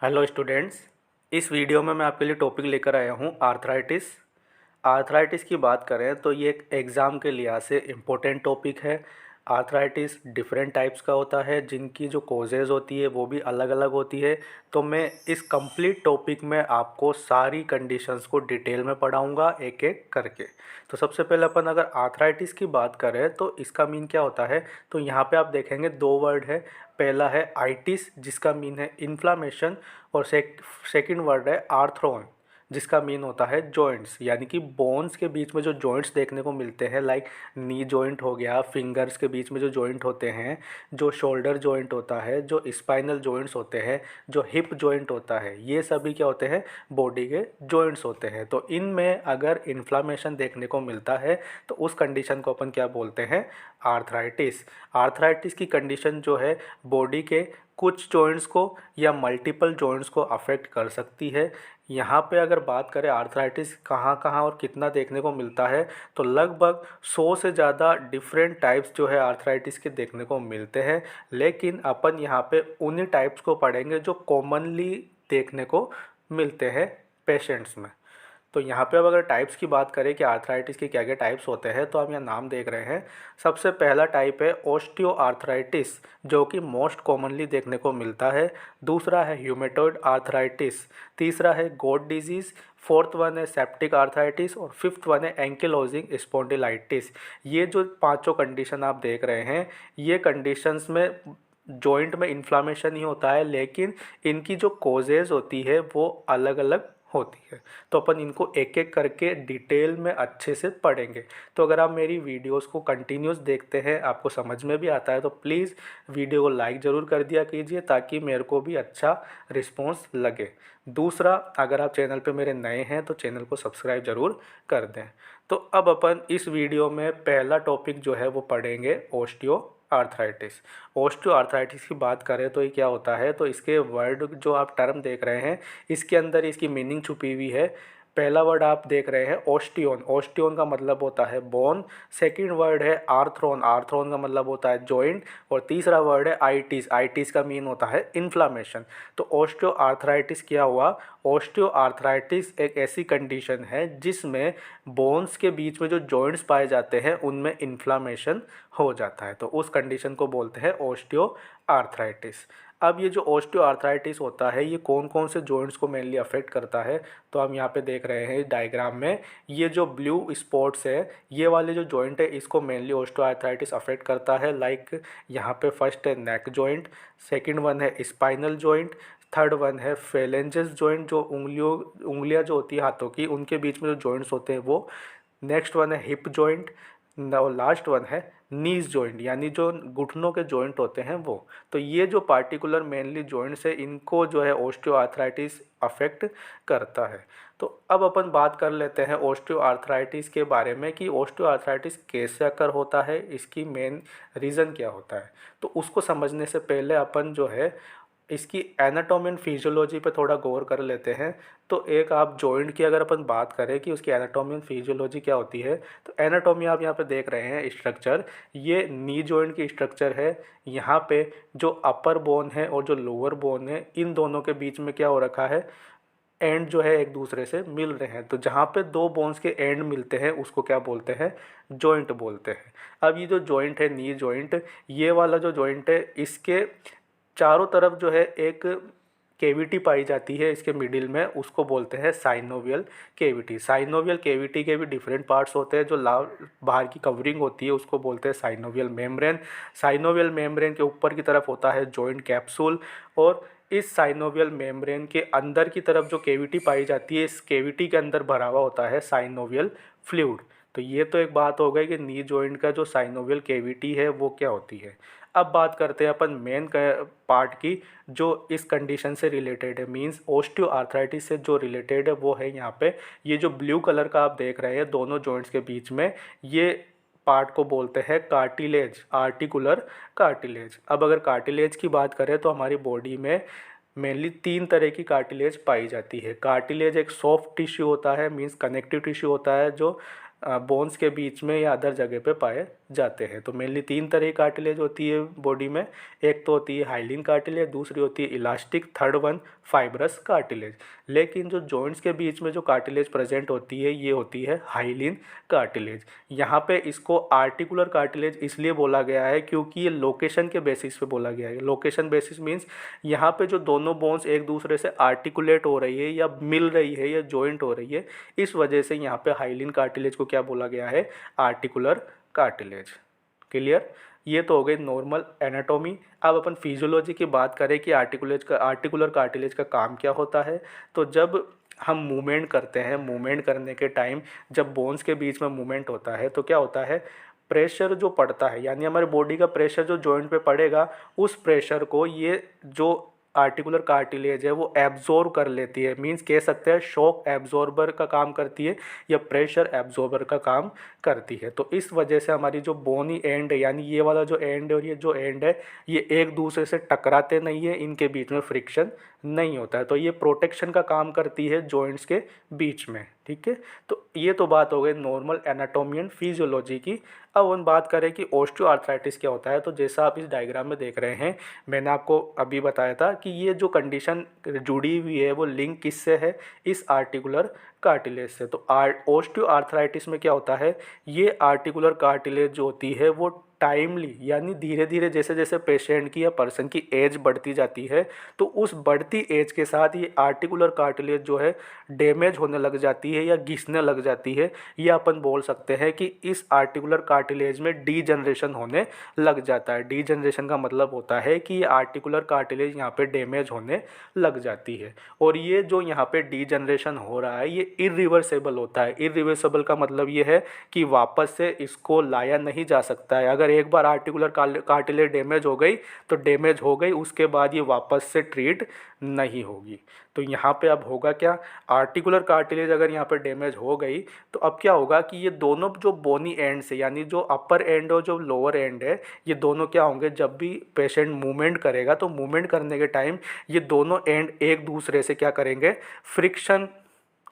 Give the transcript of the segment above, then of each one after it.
Hello students. इस video में मैं आपके लिए टॉपिक लेकर आया हूँ आर्थराइटिस। आर्थराइटिस की बात करें तो ये एक एग्ज़ाम के लिहाज से इम्पोर्टेंट टॉपिक है। आर्थराइटिस डिफरेंट टाइप्स का होता है जिनकी जो कॉजेज़ होती है वो भी अलग अलग होती है। तो मैं इस कंप्लीट टॉपिक में आपको सारी कंडीशंस को डिटेल में पढ़ाऊँगा एक एक करके। तो सबसे पहले अपन अगर आर्थराइटिस की बात करें तो इसका मीन क्या होता है, तो यहाँ पे आप देखेंगे दो वर्ड है। पहला है आइटिस जिसका मीन है इन्फ्लामेशन, और सेकंड वर्ड है आर्थ्रोन जिसका मीन होता है जॉइंट्स, यानी कि बोन्स के बीच में जो जॉइंट्स देखने को मिलते हैं, लाइक नी जॉइंट हो गया, फिंगर्स के बीच में जो जॉइंट होते हैं, जो शोल्डर जॉइंट होता है, जो स्पाइनल जॉइंट्स होते हैं, जो हिप जॉइंट होता है, ये सभी क्या होते हैं, बॉडी के जॉइंट्स होते हैं। तो इनमें अगर इन्फ्लामेशन देखने को मिलता है तो उस कंडीशन को अपन क्या बोलते हैं, आर्थराइटिस। आर्थराइटिस की कंडीशन जो है बॉडी के कुछ जॉइंट्स को या मल्टीपल जॉइंट्स को अफेक्ट कर सकती है। यहाँ पे अगर बात करें आर्थराइटिस कहाँ कहाँ और कितना देखने को मिलता है, तो लगभग 100 से ज़्यादा डिफरेंट टाइप्स जो है आर्थराइटिस के देखने को मिलते हैं। लेकिन अपन यहाँ पे उन्हीं टाइप्स को पढ़ेंगे जो कॉमनली देखने को मिलते हैं पेशेंट्स में। तो यहाँ पे अब अगर टाइप्स की बात करें कि आर्थराइटिस के क्या क्या टाइप्स होते हैं, तो हम यहाँ नाम देख रहे हैं। सबसे पहला टाइप है ओस्टियो आर्थराइटिस, जो कि मोस्ट कॉमनली देखने को मिलता है। दूसरा है ह्यूमेटॉइड आर्थराइटिस। तीसरा है गोट डिजीज़। फोर्थ वन है सेप्टिक आर्थराइटिस। और फिफ्थ वन है एंकिलोजिंग स्पॉन्डिलाइटिस। ये जो पांचों कंडीशन आप देख रहे हैं, ये कंडीशंस में जॉइंट में इन्फ्लामेशन ही होता है, लेकिन इनकी जो कॉजेज़ होती है वो अलग अलग होती है। तो अपन इनको एक एक करके डिटेल में अच्छे से पढ़ेंगे। तो अगर आप मेरी वीडियोस को कंटिन्यूस देखते हैं, आपको समझ में भी आता है, तो प्लीज़ वीडियो को लाइक ज़रूर कर दिया कीजिए ताकि मेरे को भी अच्छा रिस्पॉन्स लगे। दूसरा, अगर आप चैनल पे मेरे नए हैं तो चैनल को सब्सक्राइब ज़रूर कर दें। तो अब अपन इस वीडियो में पहला टॉपिक जो है वो पढ़ेंगे ओस्टियो आर्थराइटिस। ओस्टियो आर्थराइटिस की बात करें तो ये क्या होता है, तो इसके वर्ड जो आप टर्म देख रहे हैं, इसके अंदर इसकी मीनिंग छुपी हुई है। पहला वर्ड आप देख रहे हैं ओस्टियोन। ओस्टियोन का मतलब होता है बोन। सेकंड वर्ड है आर्थ्रोन। आर्थ्रोन का मतलब होता है जॉइंट। और तीसरा वर्ड है आइटिस। आइटिस का मीन होता है इन्फ्लामेशन। तो ओस्टियो आर्थराइटिस क्या हुआ, ओस्टियो आर्थराइटिस एक ऐसी कंडीशन है जिसमें बोन्स के बीच में जो जॉइंट्स पाए जाते हैं उनमें इन्फ्लामेशन हो जाता है। तो उस कंडीशन को बोलते हैं ओस्टियो आर्थराइटिस। अब ये जो ओस्टियो आर्थराइटिस होता है, ये कौन कौन से जॉइंट्स को मेनली अफेक्ट करता है, तो हम यहाँ पे देख रहे हैं डायग्राम में, ये जो ब्लू स्पॉट्स है, ये वाले जो जॉइंट है इसको मेनली ओस्टियो आर्थराइटिस अफेक्ट करता है। लाइक यहाँ पे फर्स्ट है नेक जॉइंट, सेकंड वन है स्पाइनल जॉइंट, थर्ड वन है फेलेंजेस जॉइंट, जो उंगलियाँ जो होती है हाथों की उनके बीच में जो जॉइंट्स होते हैं वो। नेक्स्ट वन है हिप जॉइंट। और लास्ट वन है नीज जॉइंट, यानी जो घुटनों के जॉइंट होते हैं वो। तो ये जो पार्टिकुलर मेनली जॉइंट्स है, इनको जो है ओस्टियोआर्थराइटिस अफेक्ट करता है। तो अब अपन बात कर लेते हैं ओस्टियोआर्थराइटिस के बारे में कि ओस्टियोआर्थराइटिस कैसे अकर होता है, इसकी मेन रीज़न क्या होता है। तो उसको समझने से पहले अपन जो है इसकी एनाटॉमी एंड फिजियोलॉजी पे थोड़ा गौर कर लेते हैं। तो एक आप जॉइंट की अगर अपन बात करें कि उसकी एनाटॉमी एंड फिजियोलॉजी क्या होती है, तो एनाटॉमी आप यहाँ पे देख रहे हैं स्ट्रक्चर, ये नी जॉइंट की स्ट्रक्चर है। यहाँ पे जो अपर बोन है और जो लोअर बोन है, इन दोनों के बीच में क्या हो रखा है, एंड जो है एक दूसरे से मिल रहे हैं। तो जहाँ पे दो बोन्स के एंड मिलते हैं उसको क्या बोलते हैं, जॉइंट बोलते हैं। अब ये जो जॉइंट है नी जॉइंट, ये वाला जो जॉइंट है, इसके चारों तरफ जो है एक केविटी पाई जाती है इसके मिडिल में, उसको बोलते हैं साइनोवियल केविटी। साइनोवियल केविटी के भी डिफरेंट पार्ट्स होते हैं। जो बाहर की कवरिंग होती है उसको बोलते हैं साइनोवियल मेम्ब्रेन। साइनोवियल मेम्ब्रेन के ऊपर की तरफ होता है जॉइंट कैप्सूल। और इस साइनोवियल मेम्ब्रेन के अंदर की तरफ जो केविटी पाई जाती है, इस केविटी के अंदर भरा हुआ होता है साइनोवियल फ्लूइड। तो ये तो एक बात हो गई कि नी जॉइंट का जो साइनोवियल केविटी है वो क्या होती है। अब बात करते हैं अपन मेन पार्ट की जो इस कंडीशन से रिलेटेड है, मींस ओस्टियो आर्थराइटिस से जो रिलेटेड है वो है यहाँ पे ये जो ब्लू कलर का आप देख रहे हैं दोनों जॉइंट्स के बीच में, ये पार्ट को बोलते हैं कार्टिलेज, आर्टिकुलर कार्टिलेज। अब अगर कार्टिलेज की बात करें तो हमारी बॉडी में मेनली तीन तरह की कार्टिलेज पाई जाती है। कार्टिलेज एक सॉफ्ट टिश्यू होता है, मींस कनेक्टिव टिश्यू होता है जो बोन्स के बीच में या अदर जगह पे पाए जाते हैं। तो मेनली 3 तरह की कार्टिलेज होती है बॉडी में। एक तो होती है हाइलिन कार्टिलेज, दूसरी होती है elastic, third one fibrous cartilage. लेकिन जो जॉइंट्स के बीच में जो कार्टिलेज प्रेजेंट होती है ये होती है हाइलिन कार्टिलेज। यहाँ पे इसको आर्टिकुलर कार्टिलेज इसलिए बोला गया है क्योंकि ये लोकेशन के बेसिस पे बोला गया है। लोकेशन बेसिस मीन्स यहाँ पे जो दोनों बोन्स एक दूसरे से आर्टिकुलेट हो रही है या मिल रही है या जॉइंट हो रही है, इस वजह से यहाँ पे हाइलिन कार्टिलेज को क्या बोला गया है, आर्टिकुलर कार्टिलेज। क्लियर? ये तो हो गई नॉर्मल एनाटॉमी। अब अपन फिजियोलॉजी की बात करें कि आर्टिकुलर कार्टिलेज का काम क्या होता है। तो जब हम मूवमेंट करते हैं, मूवमेंट करने के टाइम जब बोन्स के बीच में मूवमेंट होता है तो क्या होता है, प्रेशर जो पड़ता है यानी हमारे बॉडी का प्रेशर जो जॉइंट पे पड़ेगा, उस प्रेशर को ये जो आर्टिकुलर कार्टिलेज है वो एब्जॉर्ब कर लेती है। मींस कह सकते हैं शॉक एब्जॉर्बर का काम करती है या प्रेशर एब्जॉर्बर का काम करती है। तो इस वजह से हमारी जो बोनी एंड है यानी ये वाला जो एंड है और ये जो एंड है ये एक दूसरे से टकराते नहीं है, इनके बीच में फ्रिक्शन नहीं होता है। तो ये प्रोटेक्शन का काम करती है जॉइंट्स के बीच में। ठीक है, तो ये तो बात हो गई नॉर्मल एनाटॉमी एंड फिजियोलॉजी की। अब हम बात करें कि ऑस्टियोआर्थराइटिस क्या होता है। तो जैसा आप इस डायग्राम में देख रहे हैं, मैंने आपको अभी बताया था कि ये जो कंडीशन जुड़ी हुई है वो लिंक किससे है, इस आर्टिकुलर कार्टिलेज से। तो ऑस्टियोआर्थराइटिस में क्या होता है, ये आर्टिकुलर कार्टिलेज जो होती है वो टाइमली यानी धीरे धीरे जैसे जैसे पेशेंट की या पर्सन की एज बढ़ती जाती है तो उस बढ़ती एज के साथ ये आर्टिकुलर कार्टिलेज जो है डैमेज होने लग जाती है या घिसने लग जाती है। या अपन बोल सकते हैं कि इस आर्टिकुलर कार्टिलेज में डीजनरेशन होने लग जाता है। डीजनरेशन का मतलब होता है कि ये आर्टिकुलर कार्टिलेज यहाँ पे डैमेज होने लग जाती है। और ये जो यहाँ पे डीजनरेशन हो रहा है ये इरिवर्सेबल होता है। इरिवर्सेबल का मतलब ये है कि वापस से इसको लाया नहीं जा सकता है। अगर एक बार आर्टिकुलर कार्टिलेज डैमेज हो गई तो डैमेज हो गई, उसके बाद ये वापस से ट्रीट नहीं होगी। तो यहाँ पे अब होगा क्या, आर्टिकुलर कार्टिलेज अगर यहाँ पे डैमेज हो गई तो अब क्या होगा कि ये दोनों जो बोनी एंड से यानी जो अपर एंड और जो लोअर एंड है ये दोनों क्या होंगे, जब भी पेशेंट मूवमेंट करेगा तो मूवमेंट करने के टाइम ये दोनों एंड एक दूसरे से क्या करेंगे, फ्रिक्शन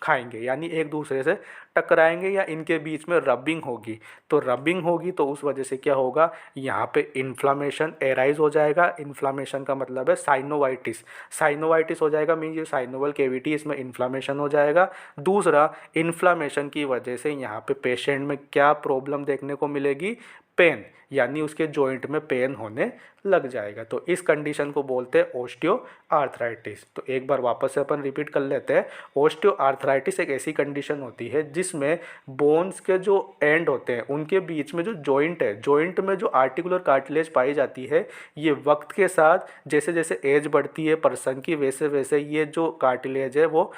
खाएंगे यानी एक दूसरे से टकराएंगे या इनके बीच में रबिंग होगी। तो रबिंग होगी तो उस वजह से क्या होगा, यहाँ पे इन्फ्लामेशन एराइज हो जाएगा। इन्फ्लामेशन का मतलब है साइनोवाइटिस। साइनोवाइटिस हो जाएगा मीन ये साइनोवल कैविटी, इसमें इन्फ्लामेशन हो जाएगा। दूसरा, इन्फ्लामेशन की वजह से यहाँ पे पेशेंट में क्या प्रॉब्लम देखने को मिलेगी, पेन यानी उसके जॉइंट में पेन होने लग जाएगा। तो इस कंडीशन को बोलते हैं ऑस्टियोआर्थराइटिस। तो एक बार वापस से अपन रिपीट कर लेते हैं। ऑस्टियोआर्थराइटिस एक ऐसी कंडीशन होती है जिसमें बोन्स के जो एंड होते हैं उनके बीच में जो जॉइंट है, जॉइंट में जो आर्टिकुलर कार्टिलेज पाई जाती है, ये वक्त के साथ जैसे जैसे एज बढ़ती है पर्सन की वैसे वैसे ये जो कार्टिलेज है वो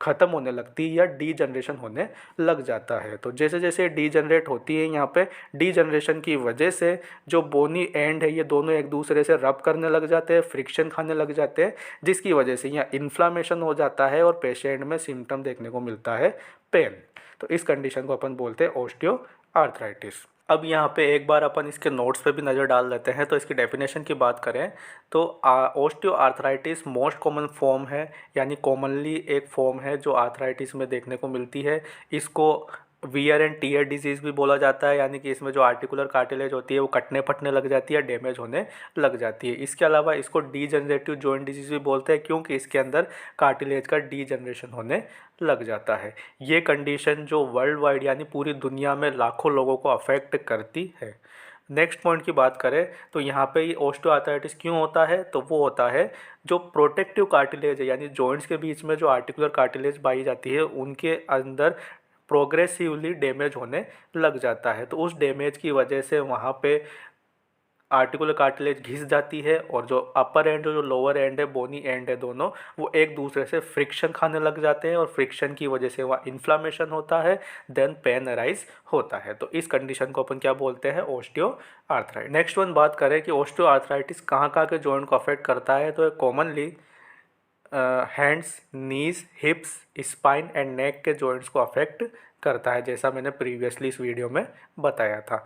ख़त्म होने लगती है या डीजनरेशन होने लग जाता है। तो जैसे जैसे डीजनरेट होती है यहाँ पे डीजनरेशन की वजह से जो बोनी एंड है ये दोनों एक दूसरे से रब करने लग जाते हैं, फ्रिक्शन खाने लग जाते हैं, जिसकी वजह से यहाँ इन्फ्लामेशन हो जाता है और पेशेंट में सिम्टम देखने को मिलता है पेन। तो इस कंडीशन को अपन बोलते हैं ऑस्टियोआर्थराइटिस। अब यहाँ पे एक बार अपन इसके नोट्स पे भी नज़र डाल लेते हैं। तो इसकी डेफिनेशन की बात करें तो ऑस्टियोआर्थराइटिस मोस्ट कॉमन फॉर्म है यानी कॉमनली एक फॉर्म है जो आर्थराइटिस में देखने को मिलती है। इसको वियर एंड टीयर डिजीज़ भी बोला जाता है यानी कि इसमें जो आर्टिकुलर कार्टिलेज होती है वो कटने फटने लग जाती है, डैमेज होने लग जाती है। इसके अलावा इसको डीजनरेटिव जॉइंट डिजीज़ भी बोलते हैं क्योंकि इसके अंदर कार्टिलेज का डीजनरेशन होने लग जाता है। ये कंडीशन जो वर्ल्ड वाइड यानी पूरी दुनिया में लाखों लोगों को अफेक्ट करती है। नेक्स्ट पॉइंट की बात करें तो यहाँ पे ये ऑस्टियोआर्थराइटिस क्यों होता है, तो वो होता है जो प्रोटेक्टिव कार्टिलेज है यानी जॉइंट्स के बीच में जो आर्टिकुलर कार्टिलेज पाई जाती है उनके अंदर प्रोग्रेसिवली डैमेज होने लग जाता है। तो उस डैमेज की वजह से वहाँ पे आर्टिकुलर कार्टिलेज घिस जाती है और जो अपर एंड और जो लोअर एंड है, बोनी एंड है, दोनों वो एक दूसरे से फ्रिक्शन खाने लग जाते हैं और फ्रिक्शन की वजह से वहाँ इन्फ्लामेशन होता है, देन पेन अराइज होता है। तो इस कंडीशन को अपन क्या बोलते हैं, ऑस्टियोआर्थराइटिस। नेक्स्ट वन बात करें कि ऑस्टियोआर्थराइटिस कहाँ कहाँ के जॉइंट को अफेक्ट करता है, तो commonly hands, knees, हिप्स, spine and neck के जॉइंट्स को अफेक्ट करता है, जैसा मैंने प्रीवियसली इस वीडियो में बताया था।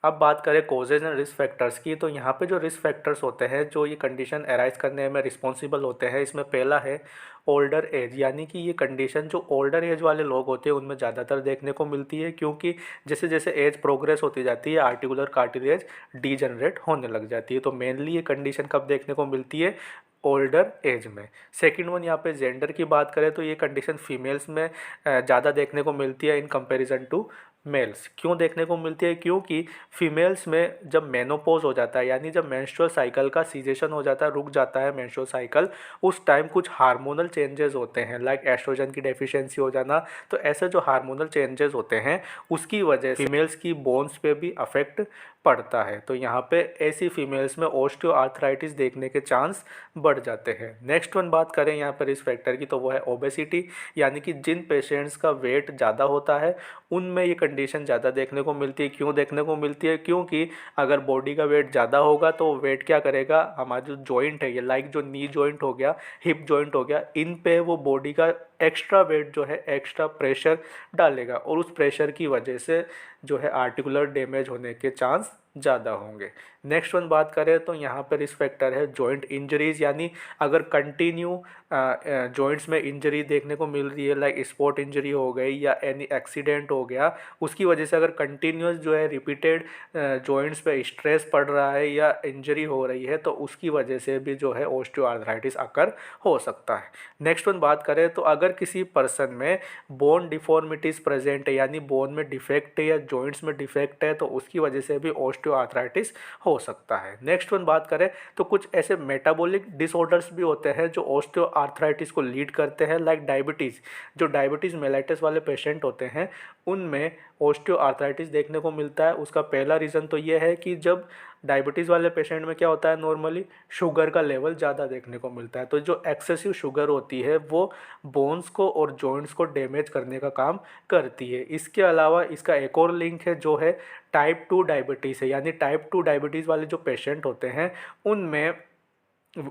अब बात करें कोजेज एंड रिस्क फैक्टर्स की, तो यहाँ पे जो रिस्क फैक्टर्स होते हैं जो ये कंडीशन अराइज करने में रिस्पॉन्सिबल होते हैं, इसमें पहला है ओल्डर एज, यानी कि ये कंडीशन जो ओल्डर एज वाले लोग होते हैं उनमें ज़्यादातर देखने को मिलती है, क्योंकि जैसे जैसे एज प्रोग्रेस होती जाती है आर्टिकुलर कार्टिलेज डीजनरेट होने लग जाती है। तो मेनली ये कंडीशन कब देखने को मिलती है? ओल्डर एज में। सेकंड वन, यहाँ पे जेंडर की बात करें तो ये कंडीशन फीमेल्स में ज़्यादा देखने को मिलती है इन कंपैरिजन टू मेल्स। क्यों देखने को मिलती है? क्योंकि फीमेल्स में जब मेनोपॉज हो जाता है, यानी जब मेंस्ट्रुअल साइकिल का सीजेशन हो जाता है, रुक जाता है मेंस्ट्रुअल साइकिल, उस टाइम कुछ हार्मोनल चेंजेस होते हैं, लाइक एस्ट्रोजन की डेफिशिएंसी हो जाना। तो ऐसे जो हार्मोनल चेंजेस होते हैं उसकी वजह से फीमेल्स की बोन्स पे भी अफेक्ट पड़ता है। तो यहाँ पे ऐसी फीमेल्स में ऑस्टियोआर्थराइटिस देखने के चांस बढ़ जाते हैं। नेक्स्ट वन बात करें यहाँ पर रिस्क फैक्टर की, तो वो है ओबेसिटी, यानी कि जिन पेशेंट्स का वेट ज़्यादा होता है उनमें ये कंडीशन ज़्यादा देखने को मिलती है। क्यों देखने को मिलती है? क्योंकि अगर बॉडी का वेट ज़्यादा होगा तो वेट क्या करेगा, हमारा जो जॉइंट है, ये लाइक जो नी जॉइंट हो गया, हिप जॉइंट हो गया, इन पे वो बॉडी का एक्स्ट्रा वेट जो है एक्स्ट्रा प्रेशर डालेगा, और उस प्रेशर की वजह से जो है आर्टिकुलर डैमेज होने के चांस ज़्यादा होंगे। नेक्स्ट वन बात करें तो यहाँ पर रिस्क फैक्टर है जॉइंट इंजरीज, यानी अगर कंटिन्यू जॉइंट्स में इंजरी देखने को मिल रही है, लाइक स्पोर्ट इंजरी हो गई या एनी एक्सीडेंट हो गया, उसकी वजह से अगर कंटिन्यूस जो है रिपीटेड जॉइंट्स पे स्ट्रेस पड़ रहा है या इंजरी हो रही है, तो उसकी वजह से भी जो है ऑस्टियोआर्थराइटिस अकर हो सकता है। नेक्स्ट वन बात करें तो अगर किसी पर्सन में बोन डिफॉर्मिटीज़ प्रेजेंट है, यानी बोन में डिफेक्ट है या जॉइंट्स में डिफेक्ट है, तो उसकी वजह से भी ऑस्टियोआर्थराइटिस हो सकता है। नेक्स्ट वन बात करें तो कुछ ऐसे मेटाबॉलिक डिसऑर्डर्स भी होते हैं जो ऑस्टियोआर्थराइटिस को लीड करते हैं, लाइक डायबिटीज़। जो डायबिटीज़ मेलाइटिस वाले पेशेंट होते हैं उनमें ऑस्टियोआर्थराइटिस देखने को मिलता है। उसका पहला रीज़न तो ये है कि जब डायबिटीज़ वाले पेशेंट में क्या होता है, नॉर्मली शुगर का लेवल ज़्यादा देखने को मिलता है। तो जो एक्सेसिव शुगर होती है वो बोन्स को और जॉइंट्स को डैमेज करने का काम करती है। इसके अलावा इसका एक और लिंक है जो है टाइप 2 डायबिटीज़ है, यानी टाइप 2 डायबिटीज़ वाले जो पेशेंट होते हैं उनमें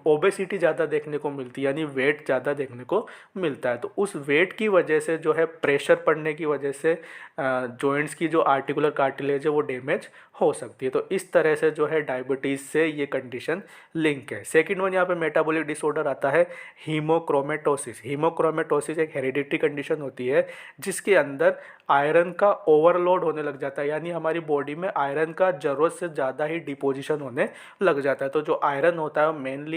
ओबेसिटी ज़्यादा देखने को मिलती है, यानी वेट ज़्यादा देखने को मिलता है। तो उस वेट की वजह से जो है प्रेशर पड़ने की वजह से जॉइंट्स की जो आर्टिकुलर कार्टिलेज है वो डैमेज हो सकती है। तो इस तरह से जो है डायबिटीज़ से ये कंडीशन लिंक है। सेकंड वन यहाँ पे मेटाबॉलिक डिसऑर्डर आता है हीमोक्रोमेटोसिस। हीमोक्रोमेटोसिस एक हेरिडिटरी कंडीशन होती है जिसके अंदर आयरन का ओवरलोड होने लग जाता है, यानी हमारी बॉडी में आयरन का ज़रूरत से ज़्यादा ही डिपोजिशन होने लग जाता है। तो जो आयरन होता है मेनली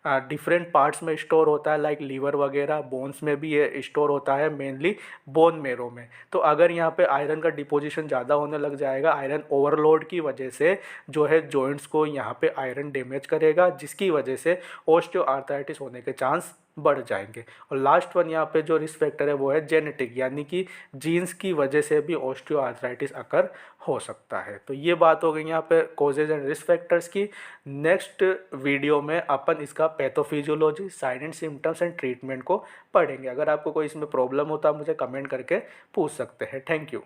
डिफरेंट पार्ट्स में स्टोर होता है, लाइक लीवर वगैरह, बोन्स में भी ये स्टोर होता है, मेनली बोन मेरो में। तो अगर यहाँ पे आयरन का डिपोजिशन ज़्यादा होने लग जाएगा, आयरन ओवरलोड की वजह से जो है जॉइंट्स को यहाँ पे आयरन डैमेज करेगा, जिसकी वजह से ऑस्टियोआर्थराइटिस होने के चांस बढ़ जाएंगे। और लास्ट वन यहाँ पे जो रिस्क फैक्टर है वो है जेनेटिक, यानी कि जीन्स की वजह से भी ऑस्टियोआर्थराइटिस अकर हो सकता है। तो ये बात हो गई यहाँ पे कॉजेज एंड रिस्क फैक्टर्स की। नेक्स्ट वीडियो में अपन इसका pathophysiology, sign and symptoms and treatment को पढ़ेंगे। अगर आपको कोई इसमें प्रॉब्लम होता है मुझे कमेंट करके पूछ सकते हैं। Thank you.